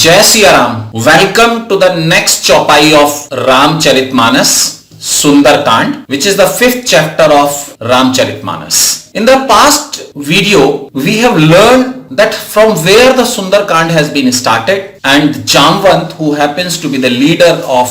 Jai Siya Ram. Welcome to the next chaupai of Ramcharitmanas, Sundarkand, which is the 5th chapter of Ramcharitmanas. In the past video, we have learned that from where the Sundarkand has been started, and Jamvant, who happens to be the leader of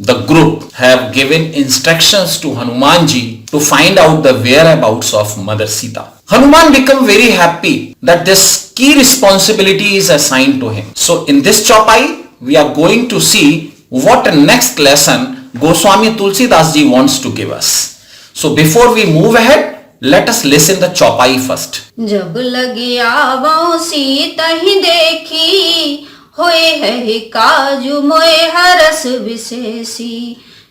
the group, have given instructions to Hanumanji to find out the whereabouts of Mother Sita. Hanuman became very happy that this key responsibility is assigned to him. So in this chaupai, we are going to see what next lesson Goswami Tulsidas ji wants to give us. So before we move ahead, let us listen the chaupai first. जब लगी आवो सीता ही देखी होए है काजू मोए हरस विशेषी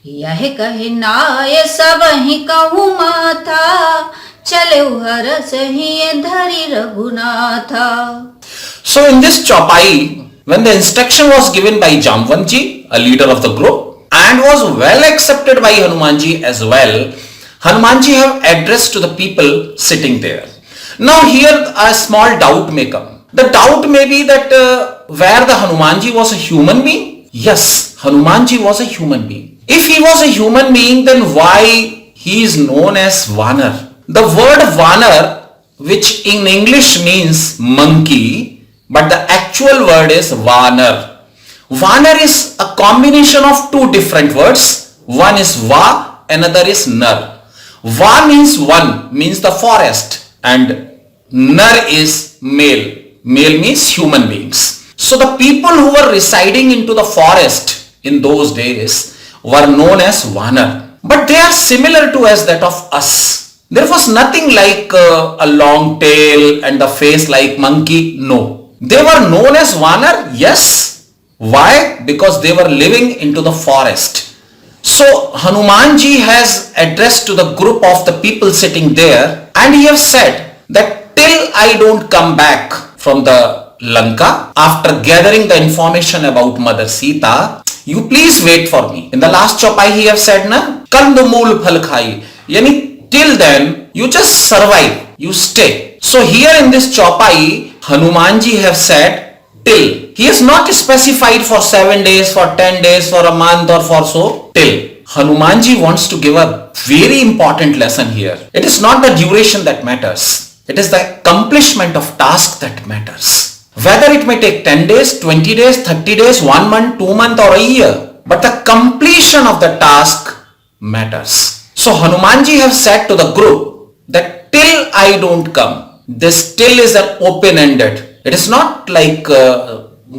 यह कहे नाय सब ही कहूँ माथा चले हरस ही धरी Raghunatha. So in this chaupai, when the instruction was given by Jamvantji, a leader of the group, and was well accepted by Hanumanji as well, Hanumanji have addressed to the people sitting there. Now here a small doubt may come. The doubt may be that where the Hanumanji was a human being? Yes, Hanumanji was a human being. If he was a human being, then why he is known as Vanar? The word Vanar, which in English means monkey, but the actual word is Vanar. Vanar is a combination of two different words. One is Va, another is Nar. Va means one, means the forest, and Nar is male. Male means human beings. So the people who were residing into the forest in those days were known as Vanar. But they are similar to as that of us. There was nothing like a long tail and the face like monkey. No. They were known as Vanar. Yes. Why? Because they were living into the forest. So Hanumanji has addressed to the group of the people sitting there, and he has said that till I don't come back from the Lanka after gathering the information about Mother Sita, you please wait for me. In the last chaupai he has said na Kandamul phal khai, yani till then you just survive, you stay. So here in this chaupai Hanumanji have said till. He has not specified for 7 days, for 10 days, for a month or for so, till. Hanumanji wants to give a very important lesson here. It is not the duration that matters. It is the accomplishment of task that matters. Whether it may take 10 days, 20 days, 30 days, 1 month, 2 months or a year. But the completion of the task matters. So Hanumanji have said to the group that till I don't come. This till is an open-ended. It is not like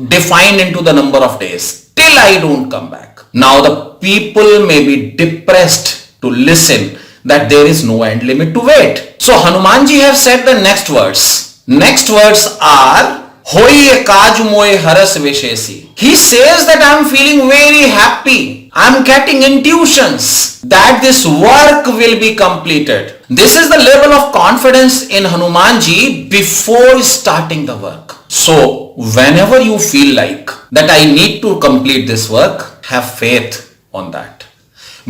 defined into the number of days. Till I don't come back. Now the people may be depressed to listen that there is no end limit to wait. So Hanumanji have said the next words. Next words are Hoye Kaju Moye Haras Vishesi. He says that I am feeling very happy. I am getting intuitions that this work will be completed. This is the level of confidence in Hanumanji before starting the work. So whenever you feel like that I need to complete this work, have faith on that.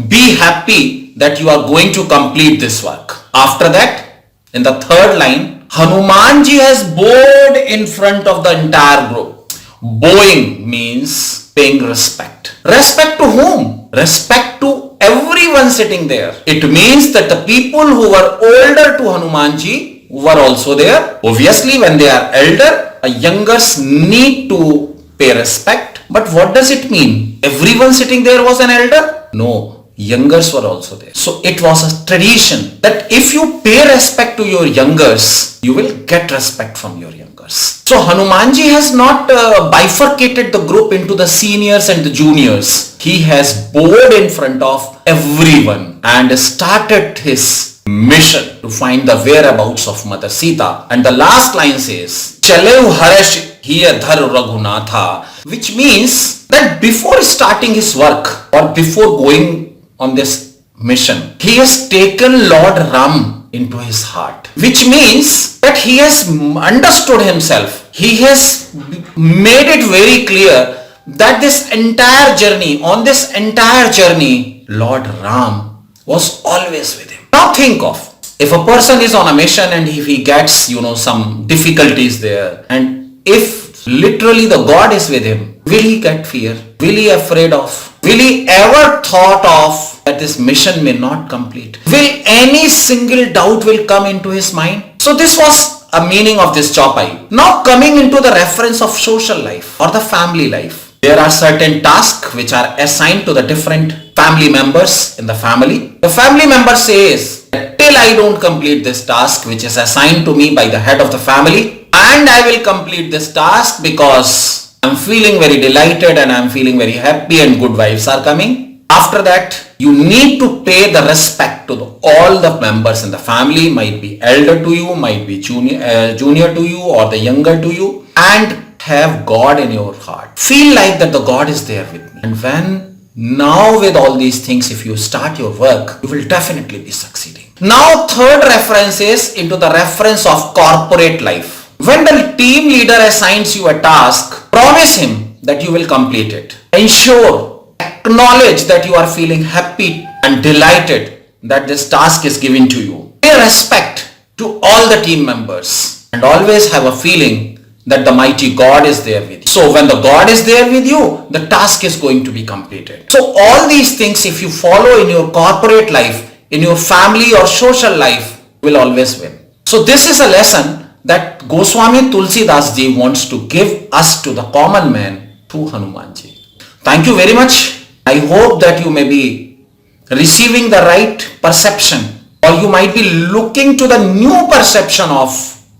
Be happy that you are going to complete this work. After that, in the third line, Hanumanji has bowed in front of the entire group. Bowing means paying respect. Respect to whom? Respect to everyone sitting there. It means that the people who were older to Hanumanji were also there. Obviously, when they are elder, a youngers need to pay respect. But what does it mean? Everyone sitting there was an elder? No, youngers were also there. So it was a tradition that if you pay respect to your youngers, you will get respect from your youngers. So Hanumanji has not bifurcated the group into the seniors and the juniors. He has bowed in front of everyone and started his mission to find the whereabouts of Mother Sita. And the last line says, Chalev harash hiya dhar raghunatha, which means that before starting his work or before going on this mission, he has taken Lord Ram into his heart, which means that he has understood himself. He has made it very clear that this entire journey, on this entire journey, Lord Ram was always with him. Now think of, if a person is on a mission and if he gets, some difficulties there, and if Literally the God is with him. Will he get fear? Will he afraid of? Will he ever thought of that this mission may not complete? Will any single doubt will come into his mind? So this was a meaning of this chopai. Now coming into the reference of social life or the family life. There are certain tasks which are assigned to the different family members in the family. The family member says, till I don't complete this task which is assigned to me by the head of the family, and I will complete this task because I'm feeling very delighted and I'm feeling very happy and good vibes are coming. After that, you need to pay the respect to all the members in the family, might be elder to you, might be junior to you or the younger to you, and have God in your heart. Feel like that the God is there with me. And when now with all these things, if you start your work, you will definitely be succeeding. Now third reference is into the reference of corporate life. When the team leader assigns you a task, promise him that you will complete it. Ensure, acknowledge that you are feeling happy and delighted that this task is given to you. Pay respect to all the team members and always have a feeling that the mighty God is there with you. So when the God is there with you, the task is going to be completed. So all these things, if you follow in your corporate life, in your family or social life, you will always win. So this is a lesson that Goswami Tulsidas Ji wants to give us to the common man through Hanuman Ji. Thank you very much. I hope that you may be receiving the right perception, or you might be looking to the new perception of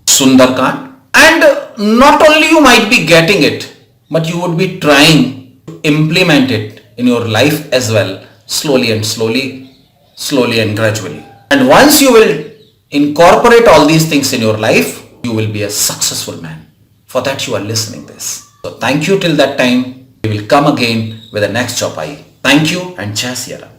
Sundarkand. And not only you might be getting it, but you would be trying to implement it in your life as well, slowly and gradually. And once you will incorporate all these things in your life, you will be a successful man. For that you are listening this. So thank you till that time. We will come again with the next chopai. Thank you and Jai Siya Ram.